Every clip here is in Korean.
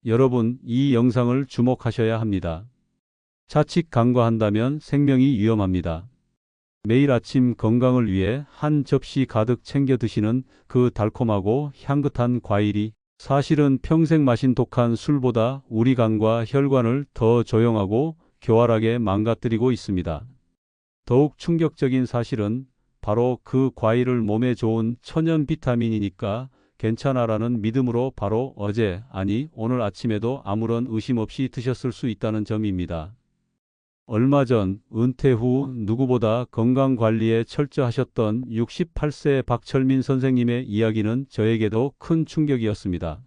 여러분, 이 영상을 주목하셔야 합니다. 자칫 간과한다면 생명이 위험합니다. 매일 아침 건강을 위해 한 접시 가득 챙겨 드시는 그 달콤하고 향긋한 과일이 사실은 평생 마신 독한 술보다 우리 간과 혈관을 더 조용하고 교활하게 망가뜨리고 있습니다. 더욱 충격적인 사실은 바로 그 과일을 몸에 좋은 천연 비타민이니까 괜찮아라는 믿음으로 바로 어제, 아니 오늘 아침에도 아무런 의심 없이 드셨을 수 있다는 점입니다. 얼마 전 은퇴 후 누구보다 건강관리에 철저하셨던 68세 박철민 선생님의 이야기는 저에게도 큰 충격이었습니다.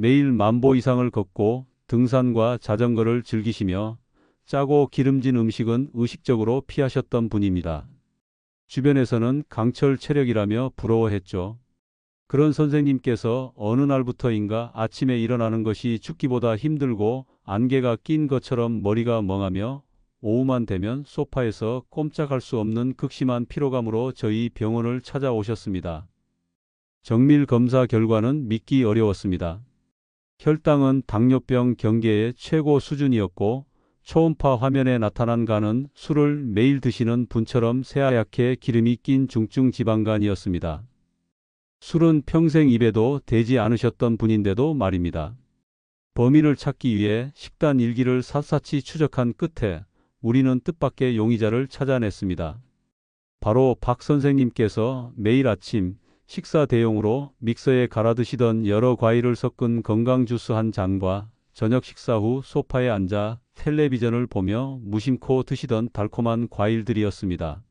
매일 10,000보 이상을 걷고 등산과 자전거를 즐기시며 짜고 기름진 음식은 의식적으로 피하셨던 분입니다. 주변에서는 강철 체력이라며 부러워했죠. 그런 선생님께서 어느 날부터인가 아침에 일어나는 것이 죽기보다 힘들고 안개가 낀 것처럼 머리가 멍하며 오후만 되면 소파에서 꼼짝할 수 없는 극심한 피로감으로 저희 병원을 찾아오셨습니다. 정밀 검사 결과는 믿기 어려웠습니다. 혈당은 당뇨병 경계의 최고 수준이었고 초음파 화면에 나타난 간은 술을 매일 드시는 분처럼 새하얗게 기름이 낀 중증 지방간이었습니다. 술은 평생 입에도 대지 않으셨던 분인데도 말입니다. 범인을 찾기 위해 식단 일기를 샅샅이 추적한 끝에 우리는 뜻밖의 용의자를 찾아냈습니다. 바로 박 선생님께서 매일 아침 식사 대용으로 믹서에 갈아 드시던 여러 과일을 섞은 건강 주스 한 잔과 저녁 식사 후 소파에 앉아 텔레비전을 보며 무심코 드시던 달콤한 과일들이었습니다.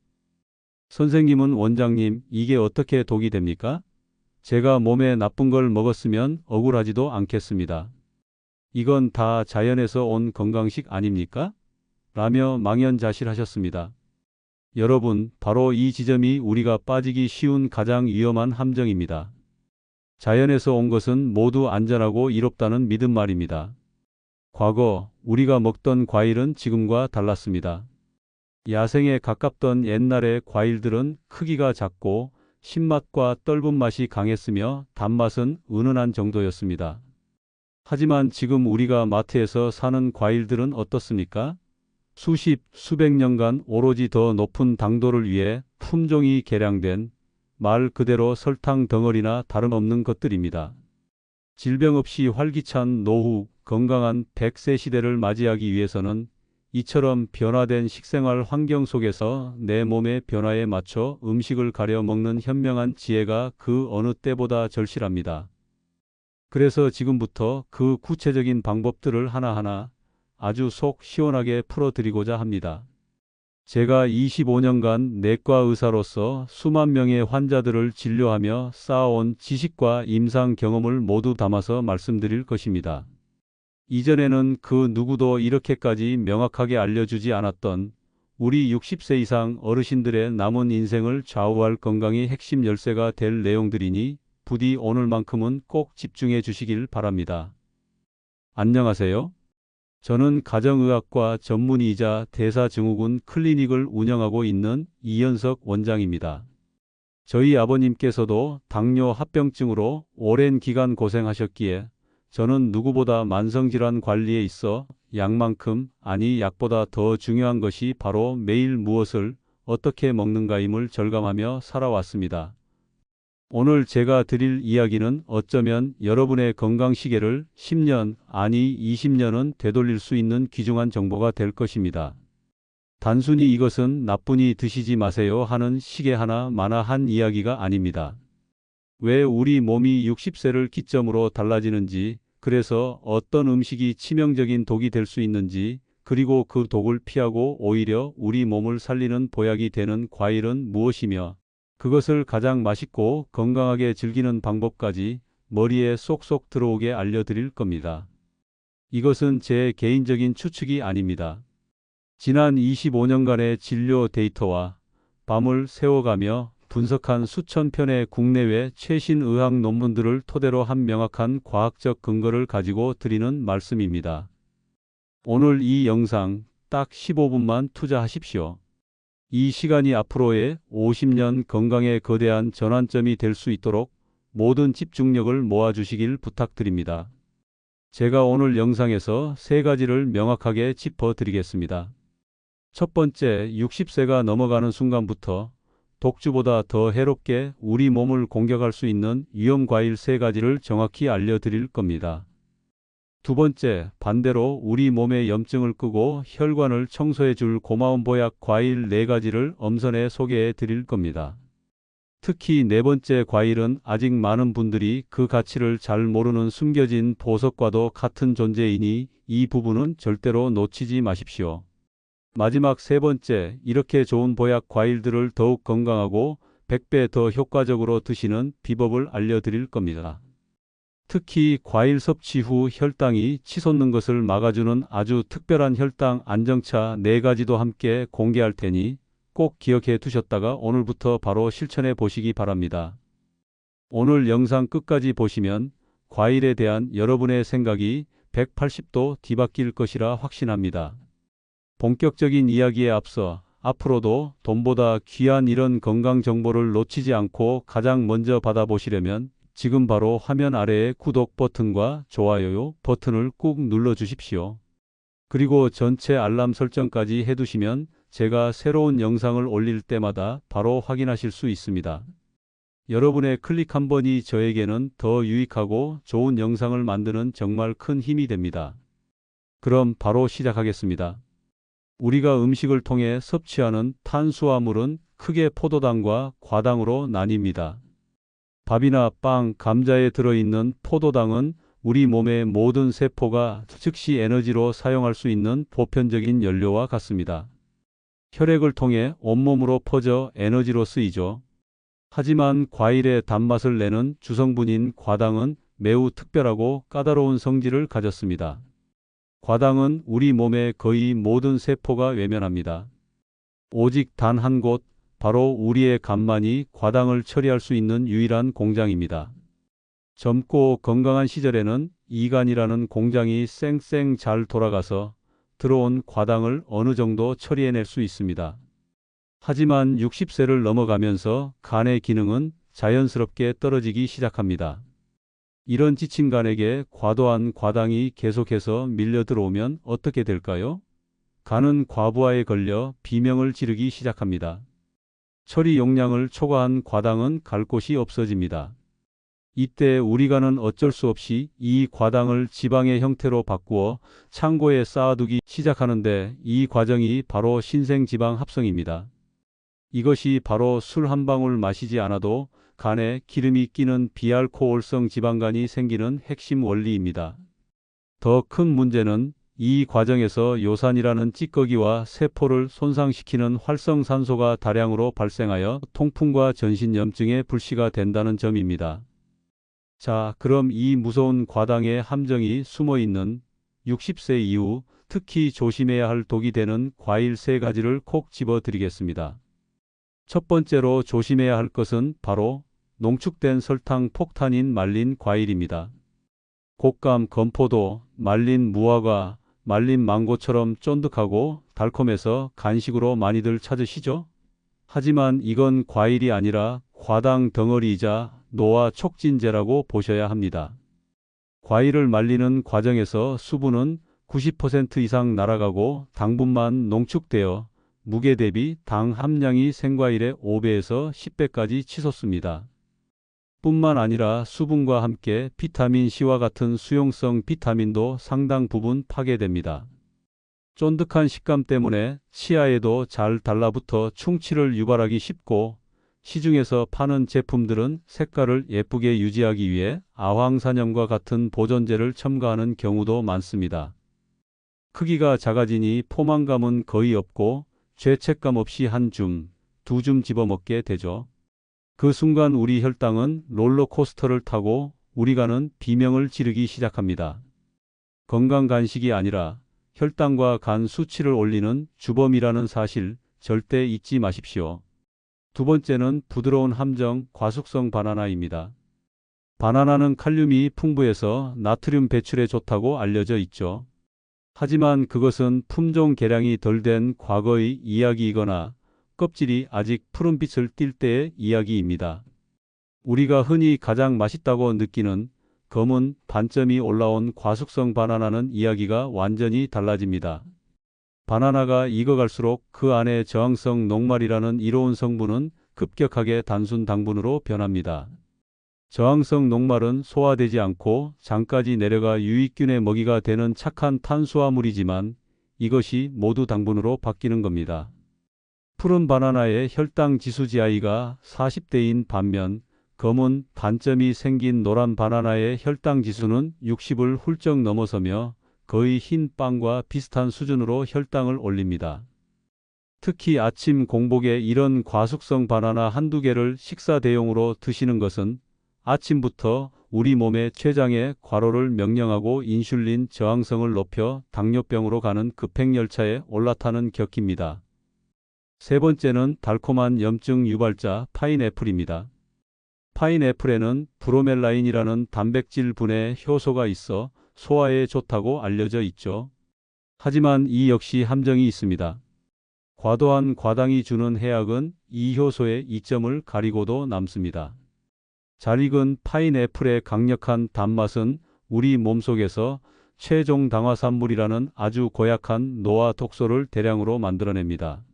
선생님은 원장님, 이게 어떻게 독이 됩니까? 제가 몸에 나쁜 걸 먹었으면 억울하지도 않겠습니다. 이건 다 자연에서 온 건강식 아닙니까? 라며 망연자실하셨습니다. 여러분, 바로 이 지점이 우리가 빠지기 쉬운 가장 위험한 함정입니다. 자연에서 온 것은 모두 안전하고 이롭다는 믿음 말입니다. 과거 우리가 먹던 과일은 지금과 달랐습니다. 야생에 가깝던 옛날의 과일들은 크기가 작고 신맛과 떫은 맛이 강했으며 단맛은 은은한 정도였습니다. 하지만 지금 우리가 마트에서 사는 과일들은 어떻습니까? 수십, 수백 년간 오로지 더 높은 당도를 위해 품종이 개량된 말 그대로 설탕 덩어리나 다름없는 것들입니다. 질병 없이 활기찬 노후, 건강한 100세 시대를 맞이하기 위해서는 이처럼 변화된 식생활 환경 속에서 내 몸의 변화에 맞춰 음식을 가려 먹는 현명한 지혜가 그 어느 때보다 절실합니다. 그래서 지금부터 그 구체적인 방법들을 하나하나 아주 속 시원하게 풀어드리고자 합니다. 제가 25년간 내과 의사로서 수만 명의 환자들을 진료하며 쌓아온 지식과 임상 경험을 모두 담아서 말씀드릴 것입니다. 이전에는 그 누구도 이렇게까지 명확하게 알려주지 않았던 우리 60세 이상 어르신들의 남은 인생을 좌우할 건강의 핵심 열쇠가 될 내용들이니 부디 오늘만큼은 꼭 집중해 주시길 바랍니다. 안녕하세요. 저는 가정의학과 전문의이자 대사증후군 클리닉을 운영하고 있는 이현석 원장입니다. 저희 아버님께서도 당뇨 합병증으로 오랜 기간 고생하셨기에 저는 누구보다 만성질환 관리에 있어 약만큼, 아니 약보다 더 중요한 것이 바로 매일 무엇을 어떻게 먹는가임을 절감하며 살아왔습니다. 오늘 제가 드릴 이야기는 어쩌면 여러분의 건강 시계를 10년, 아니 20년은 되돌릴 수 있는 귀중한 정보가 될 것입니다. 단순히 이것은 나쁘니 드시지 마세요 하는 시계 하나마나 한 이야기가 아닙니다. 왜 우리 몸이 60세를 기점으로 달라지는지, 그래서 어떤 음식이 치명적인 독이 될 수 있는지, 그리고 그 독을 피하고 오히려 우리 몸을 살리는 보약이 되는 과일은 무엇이며, 그것을 가장 맛있고 건강하게 즐기는 방법까지 머리에 쏙쏙 들어오게 알려드릴 겁니다. 이것은 제 개인적인 추측이 아닙니다. 지난 25년간의 진료 데이터와 밤을 새워가며 분석한 수천 편의 국내외 최신 의학 논문들을 토대로 한 명확한 과학적 근거를 가지고 드리는 말씀입니다. 오늘 이 영상 딱 15분만 투자하십시오. 이 시간이 앞으로의 50년 건강의 거대한 전환점이 될 수 있도록 모든 집중력을 모아주시길 부탁드립니다. 제가 오늘 영상에서 세 가지를 명확하게 짚어 드리겠습니다. 첫 번째, 60세가 넘어가는 순간부터 독주보다 더 해롭게 우리 몸을 공격할 수 있는 위험 과일 세 가지를 정확히 알려드릴 겁니다. 두 번째, 반대로 우리 몸의 염증을 끄고 혈관을 청소해 줄 고마운 보약 과일 네 가지를 엄선해 소개해 드릴 겁니다. 특히 네 번째 과일은 아직 많은 분들이 그 가치를 잘 모르는 숨겨진 보석과도 같은 존재이니 이 부분은 절대로 놓치지 마십시오. 마지막 세 번째, 이렇게 좋은 보약 과일들을 더욱 건강하고 100배 더 효과적으로 드시는 비법을 알려드릴 겁니다. 특히 과일 섭취 후 혈당이 치솟는 것을 막아주는 아주 특별한 혈당 안정차 네 가지도 함께 공개할 테니 꼭 기억해 두셨다가 오늘부터 바로 실천해 보시기 바랍니다. 오늘 영상 끝까지 보시면 과일에 대한 여러분의 생각이 180도 뒤바뀔 것이라 확신합니다. 본격적인 이야기에 앞서 앞으로도 돈보다 귀한 이런 건강 정보를 놓치지 않고 가장 먼저 받아보시려면 지금 바로 화면 아래의 구독 버튼과 좋아요 버튼을 꾹 눌러 주십시오. 그리고 전체 알람 설정까지 해두시면 제가 새로운 영상을 올릴 때마다 바로 확인하실 수 있습니다. 여러분의 클릭 한 번이 저에게는 더 유익하고 좋은 영상을 만드는 정말 큰 힘이 됩니다. 그럼 바로 시작하겠습니다. 우리가 음식을 통해 섭취하는 탄수화물은 크게 포도당과 과당으로 나뉩니다. 밥이나 빵, 감자에 들어있는 포도당은 우리 몸의 모든 세포가 즉시 에너지로 사용할 수 있는 보편적인 연료와 같습니다. 혈액을 통해 온몸으로 퍼져 에너지로 쓰이죠. 하지만 과일의 단맛을 내는 주성분인 과당은 매우 특별하고 까다로운 성질을 가졌습니다. 과당은 우리 몸의 거의 모든 세포가 외면합니다. 오직 단 한 곳, 바로 우리의 간만이 과당을 처리할 수 있는 유일한 공장입니다. 젊고 건강한 시절에는 이간이라는 공장이 쌩쌩 잘 돌아가서 들어온 과당을 어느 정도 처리해낼 수 있습니다. 하지만 60세를 넘어가면서 간의 기능은 자연스럽게 떨어지기 시작합니다. 이런 지친 간에게 과도한 과당이 계속해서 밀려 들어오면 어떻게 될까요? 간은 과부하에 걸려 비명을 지르기 시작합니다. 처리 용량을 초과한 과당은 갈 곳이 없어집니다. 이때 우리 간은 어쩔 수 없이 이 과당을 지방의 형태로 바꾸어 창고에 쌓아두기 시작하는데 이 과정이 바로 신생지방 합성입니다. 이것이 바로 술 한 방울 마시지 않아도 간에 기름이 끼는 비알코올성 지방간이 생기는 핵심 원리입니다. 더 큰 문제는 이 과정에서 요산이라는 찌꺼기와 세포를 손상시키는 활성산소가 다량으로 발생하여 통풍과 전신염증의 불씨가 된다는 점입니다. 자, 그럼 이 무서운 과당의 함정이 숨어있는 60세 이후 특히 조심해야 할 독이 되는 과일 세 가지를 콕 집어 드리겠습니다. 첫 번째로 조심해야 할 것은 바로 농축된 설탕 폭탄인 말린 과일입니다. 곶감, 건포도, 말린 무화과, 말린 망고처럼 쫀득하고 달콤해서 간식으로 많이들 찾으시죠? 하지만 이건 과일이 아니라 과당 덩어리이자 노화 촉진제라고 보셔야 합니다. 과일을 말리는 과정에서 수분은 90% 이상 날아가고 당분만 농축되어 무게 대비 당 함량이 생과일의 5배에서 10배까지 치솟습니다. 뿐만 아니라 수분과 함께 비타민C와 같은 수용성 비타민도 상당 부분 파괴됩니다. 쫀득한 식감 때문에 치아에도 잘 달라붙어 충치를 유발하기 쉽고 시중에서 파는 제품들은 색깔을 예쁘게 유지하기 위해 아황산염과 같은 보존제를 첨가하는 경우도 많습니다. 크기가 작아지니 포만감은 거의 없고 죄책감 없이 한 줌, 두 줌 집어먹게 되죠. 그 순간 우리 혈당은 롤러코스터를 타고 우리 간은 비명을 지르기 시작합니다. 건강 간식이 아니라 혈당과 간 수치를 올리는 주범이라는 사실 절대 잊지 마십시오. 두 번째는 부드러운 함정 과숙성 바나나입니다. 바나나는 칼륨이 풍부해서 나트륨 배출에 좋다고 알려져 있죠. 하지만 그것은 품종 개량이 덜 된 과거의 이야기이거나 껍질이 아직 푸른빛을 띌 때의 이야기입니다. 우리가 흔히 가장 맛있다고 느끼는 검은 반점이 올라온 과숙성 바나나는 이야기가 완전히 달라집니다. 바나나가 익어갈수록 그 안에 저항성 녹말이라는 이로운 성분은 급격하게 단순 당분으로 변합니다. 저항성 녹말은 소화되지 않고 장까지 내려가 유익균의 먹이가 되는 착한 탄수화물이지만 이것이 모두 당분으로 바뀌는 겁니다. 푸른 바나나의 혈당 지수 GI가 40대인 반면 검은 반점이 생긴 노란 바나나의 혈당 지수는 60을 훌쩍 넘어서며 거의 흰 빵과 비슷한 수준으로 혈당을 올립니다. 특히 아침 공복에 이런 과숙성 바나나 한두 개를 식사 대용으로 드시는 것은 아침부터 우리 몸의 췌장에 과로를 명령하고 인슐린 저항성을 높여 당뇨병으로 가는 급행열차에 올라타는 격입니다. 세 번째는 달콤한 염증 유발자 파인애플입니다. 파인애플에는 브로멜라인이라는 단백질 분해 효소가 있어 소화에 좋다고 알려져 있죠. 하지만 이 역시 함정이 있습니다. 과도한 과당이 주는 해악은 이 효소의 이점을 가리고도 남습니다. 잘 익은 파인애플의 강력한 단맛은 우리 몸속에서 최종 당화산물이라는 아주 고약한 노화 독소를 대량으로 만들어냅니다.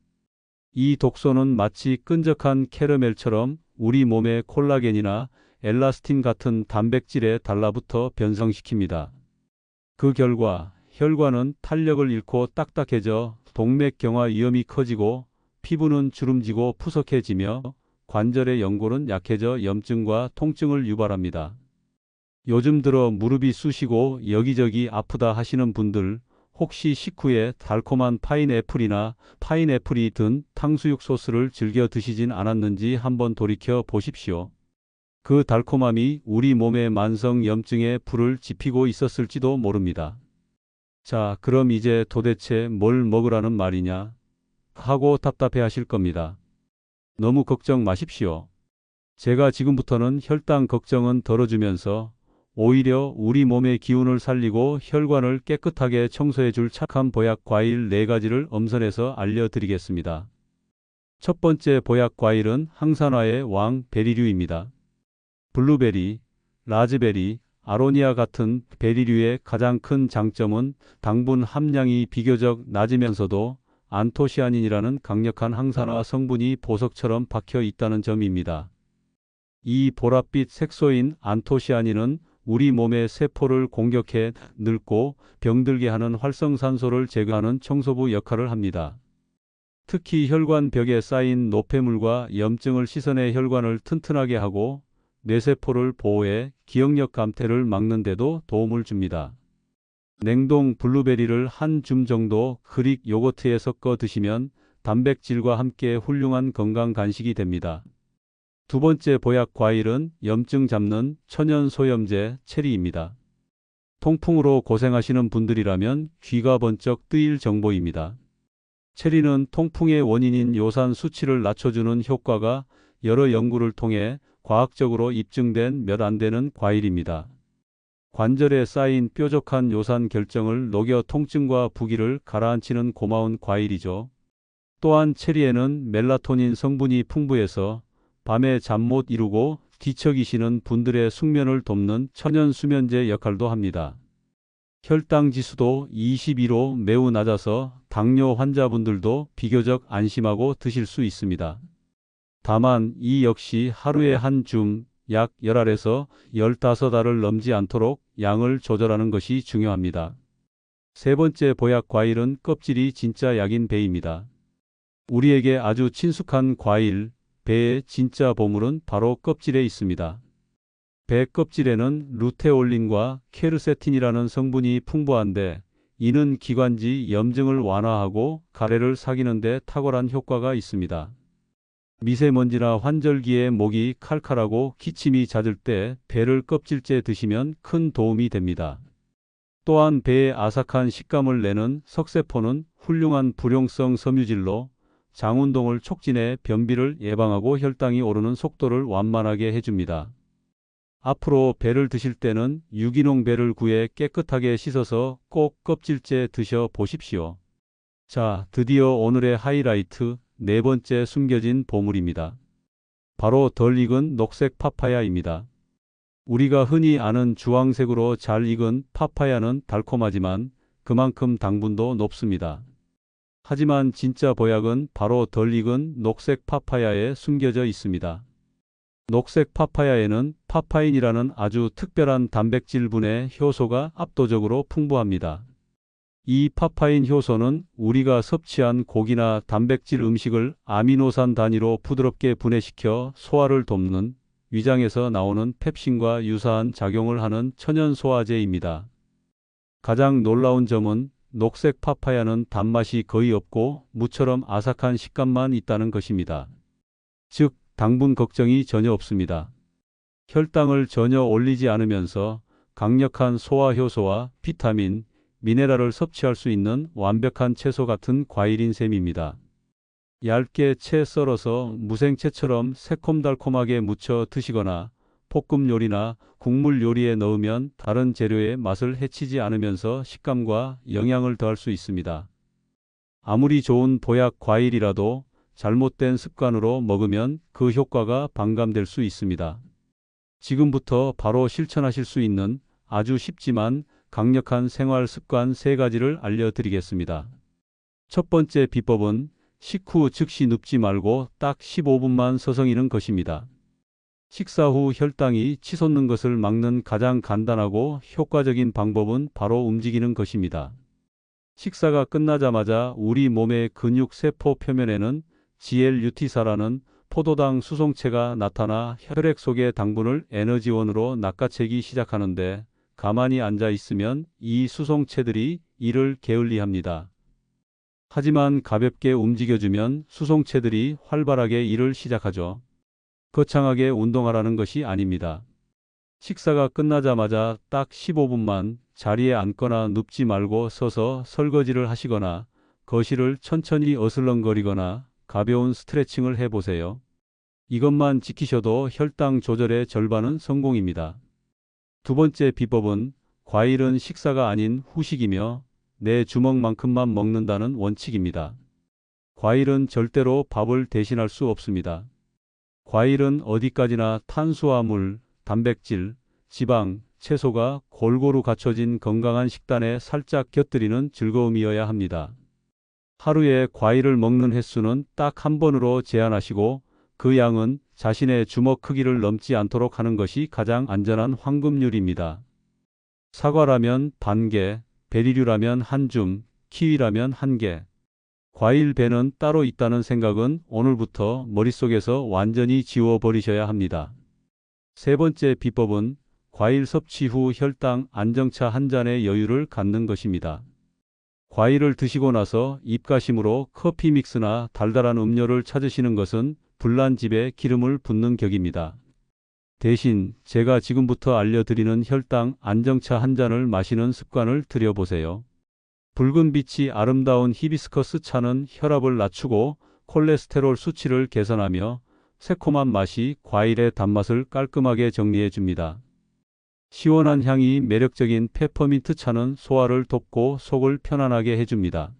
이 독소는 마치 끈적한 캐러멜처럼 우리 몸의 콜라겐이나 엘라스틴 같은 단백질에 달라붙어 변성시킵니다. 그 결과 혈관은 탄력을 잃고 딱딱해져 동맥경화 위험이 커지고 피부는 주름지고 푸석해지며 관절의 연골은 약해져 염증과 통증을 유발합니다. 요즘 들어 무릎이 쑤시고 여기저기 아프다 하시는 분들, 혹시 식후에 달콤한 파인애플이나 파인애플이 든 탕수육 소스를 즐겨 드시진 않았는지 한번 돌이켜 보십시오. 그 달콤함이 우리 몸의 만성 염증에 불을 지피고 있었을지도 모릅니다. 자, 그럼 이제 도대체 뭘 먹으라는 말이냐 하고 답답해 하실 겁니다. 너무 걱정 마십시오. 제가 지금부터는 혈당 걱정은 덜어주면서 오히려 우리 몸의 기운을 살리고 혈관을 깨끗하게 청소해 줄 착한 보약 과일 4가지를 엄선해서 알려드리겠습니다. 첫 번째 보약 과일은 항산화의 왕 베리류입니다. 블루베리, 라즈베리, 아로니아 같은 베리류의 가장 큰 장점은 당분 함량이 비교적 낮으면서도 안토시아닌이라는 강력한 항산화 성분이 보석처럼 박혀 있다는 점입니다. 이 보랏빛 색소인 안토시아닌은 우리 몸의 세포를 공격해 늙고 병들게 하는 활성산소를 제거하는 청소부 역할을 합니다. 특히 혈관 벽에 쌓인 노폐물과 염증을 씻어내 혈관을 튼튼하게 하고 뇌세포를 보호해 기억력 감퇴를 막는 데도 도움을 줍니다. 냉동 블루베리를 한 줌 정도 그릭 요거트에 섞어 드시면 단백질과 함께 훌륭한 건강 간식이 됩니다. 두 번째 보약 과일은 염증 잡는 천연 소염제 체리입니다. 통풍으로 고생하시는 분들이라면 귀가 번쩍 뜨일 정보입니다. 체리는 통풍의 원인인 요산 수치를 낮춰주는 효과가 여러 연구를 통해 과학적으로 입증된 몇 안 되는 과일입니다. 관절에 쌓인 뾰족한 요산 결정을 녹여 통증과 부기를 가라앉히는 고마운 과일이죠. 또한 체리에는 멜라토닌 성분이 풍부해서 밤에 잠 못 이루고 뒤척이시는 분들의 숙면을 돕는 천연 수면제 역할도 합니다. 혈당 지수도 22로 매우 낮아서 당뇨 환자분들도 비교적 안심하고 드실 수 있습니다. 다만 이 역시 하루에 한 줌, 약 10알에서 15알을 넘지 않도록 양을 조절하는 것이 중요합니다. 세 번째 보약 과일은 껍질이 진짜 약인 배입니다. 우리에게 아주 친숙한 과일, 배의 진짜 보물은 바로 껍질에 있습니다. 배 껍질에는 루테올린과 케르세틴이라는 성분이 풍부한데 이는 기관지 염증을 완화하고 가래를 삭이는 데 탁월한 효과가 있습니다. 미세먼지나 환절기에 목이 칼칼하고 기침이 잦을 때 배를 껍질째 드시면 큰 도움이 됩니다. 또한 배의 아삭한 식감을 내는 석쇠포는 훌륭한 불용성 섬유질로 장 운동을 촉진해 변비를 예방하고 혈당이 오르는 속도를 완만하게 해줍니다. 앞으로 배를 드실 때는 유기농 배를 구해 깨끗하게 씻어서 꼭 껍질째 드셔 보십시오. 자, 드디어 오늘의 하이라이트, 네 번째 숨겨진 보물입니다. 바로 덜 익은 녹색 파파야입니다. 우리가 흔히 아는 주황색으로 잘 익은 파파야는 달콤하지만 그만큼 당분도 높습니다. 하지만 진짜 보약은 바로 덜 익은 녹색 파파야에 숨겨져 있습니다. 녹색 파파야에는 파파인이라는 아주 특별한 단백질분의 효소가 압도적으로 풍부합니다. 이 파파인 효소는 우리가 섭취한 고기나 단백질 음식을 아미노산 단위로 부드럽게 분해시켜 소화를 돕는 위장에서 나오는 펩신과 유사한 작용을 하는 천연 소화제입니다. 가장 놀라운 점은 녹색 파파야는 단맛이 거의 없고 무처럼 아삭한 식감만 있다는 것입니다. 즉, 당분 걱정이 전혀 없습니다. 혈당을 전혀 올리지 않으면서 강력한 소화 효소와 비타민, 미네랄을 섭취할 수 있는 완벽한 채소 같은 과일인 셈입니다. 얇게 채 썰어서 무생채처럼 새콤달콤하게 무쳐 드시거나 볶음 요리나 국물 요리에 넣으면 다른 재료의 맛을 해치지 않으면서 식감과 영양을 더할 수 있습니다. 아무리 좋은 보약 과일이라도 잘못된 습관으로 먹으면 그 효과가 반감될 수 있습니다. 지금부터 바로 실천하실 수 있는 아주 쉽지만 강력한 생활 습관 3가지를 알려드리겠습니다. 첫 번째 비법은 식후 즉시 눕지 말고 딱 15분만 서성이는 것입니다. 식사 후 혈당이 치솟는 것을 막는 가장 간단하고 효과적인 방법은 바로 움직이는 것입니다. 식사가 끝나자마자 우리 몸의 근육 세포 표면에는 GLUT사라는 포도당 수송체가 나타나 혈액 속의 당분을 에너지원으로 낚아채기 시작하는데 가만히 앉아 있으면 이 수송체들이 이를 게을리합니다. 하지만 가볍게 움직여주면 수송체들이 활발하게 일을 시작하죠. 거창하게 운동하라는 것이 아닙니다. 식사가 끝나자마자 딱 15분만 자리에 앉거나 눕지 말고 서서 설거지를 하시거나 거실을 천천히 어슬렁거리거나 가벼운 스트레칭을 해보세요. 이것만 지키셔도 혈당 조절의 절반은 성공입니다. 두 번째 비법은 과일은 식사가 아닌 후식이며 내 주먹만큼만 먹는다는 원칙입니다. 과일은 절대로 밥을 대신할 수 없습니다. 과일은 어디까지나 탄수화물, 단백질, 지방, 채소가 골고루 갖춰진 건강한 식단에 살짝 곁들이는 즐거움이어야 합니다. 하루에 과일을 먹는 횟수는 딱 한 번으로 제한하시고 그 양은 자신의 주먹 크기를 넘지 않도록 하는 것이 가장 안전한 황금률입니다. 사과라면 반 개, 베리류라면 한 줌, 키위라면 한 개. 과일 배는 따로 있다는 생각은 오늘부터 머릿속에서 완전히 지워버리셔야 합니다. 세 번째 비법은 과일 섭취 후 혈당 안정차 한 잔의 여유를 갖는 것입니다. 과일을 드시고 나서 입가심으로 커피 믹스나 달달한 음료를 찾으시는 것은 불난 집에 기름을 붓는 격입니다. 대신 제가 지금부터 알려드리는 혈당 안정차 한 잔을 마시는 습관을 들여보세요. 붉은 빛이 아름다운 히비스커스 차는 혈압을 낮추고 콜레스테롤 수치를 개선하며 새콤한 맛이 과일의 단맛을 깔끔하게 정리해 줍니다. 시원한 향이 매력적인 페퍼민트 차는 소화를 돕고 속을 편안하게 해줍니다.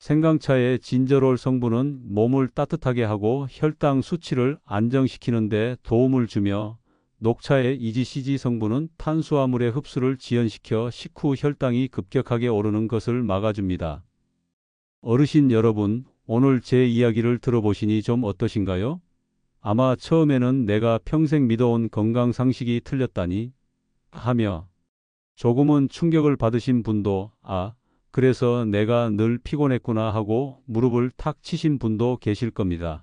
생강차의 진저롤 성분은 몸을 따뜻하게 하고 혈당 수치를 안정시키는 데 도움을 주며 녹차의 EGCG 성분은 탄수화물의 흡수를 지연시켜 식후 혈당이 급격하게 오르는 것을 막아줍니다. 어르신 여러분, 오늘 제 이야기를 들어보시니 좀 어떠신가요? 아마 처음에는 내가 평생 믿어온 건강 상식이 틀렸다니 하며 조금은 충격을 받으신 분도 그래서 내가 늘 피곤했구나 하고 무릎을 탁 치신 분도 계실 겁니다.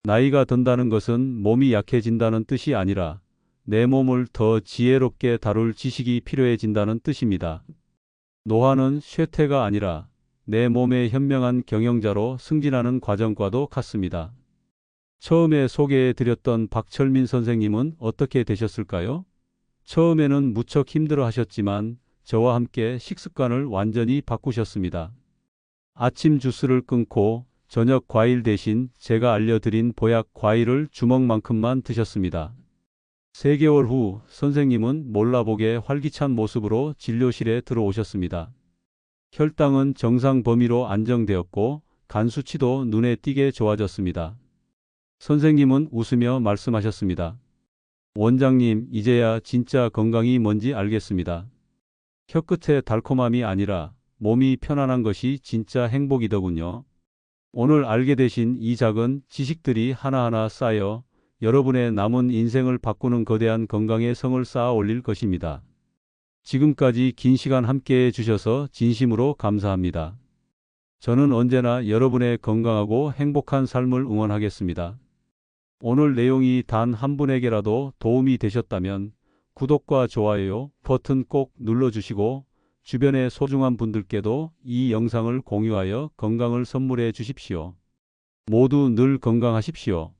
나이가 든다는 것은 몸이 약해진다는 뜻이 아니라 내 몸을 더 지혜롭게 다룰 지식이 필요해진다는 뜻입니다. 노화는 쇠퇴가 아니라 내 몸의 현명한 경영자로 승진하는 과정과도 같습니다. 처음에 소개해드렸던 박철민 선생님은 어떻게 되셨을까요? 처음에는 무척 힘들어 하셨지만 저와 함께 식습관을 완전히 바꾸셨습니다. 아침 주스를 끊고 저녁 과일 대신 제가 알려드린 보약 과일을 주먹만큼만 드셨습니다. 3개월 후 선생님은 몰라보게 활기찬 모습으로 진료실에 들어오셨습니다. 혈당은 정상 범위로 안정되었고 간 수치도 눈에 띄게 좋아졌습니다. 선생님은 웃으며 말씀하셨습니다. 원장님, 이제야 진짜 건강이 뭔지 알겠습니다. 혀끝의 달콤함이 아니라 몸이 편안한 것이 진짜 행복이더군요. 오늘 알게 되신 이 작은 지식들이 하나하나 쌓여 여러분의 남은 인생을 바꾸는 거대한 건강의 성을 쌓아 올릴 것입니다. 지금까지 긴 시간 함께 해주셔서 진심으로 감사합니다. 저는 언제나 여러분의 건강하고 행복한 삶을 응원하겠습니다. 오늘 내용이 단 한 분에게라도 도움이 되셨다면 구독과 좋아요 버튼 꼭 눌러주시고 주변의 소중한 분들께도 이 영상을 공유하여 건강을 선물해 주십시오. 모두 늘 건강하십시오.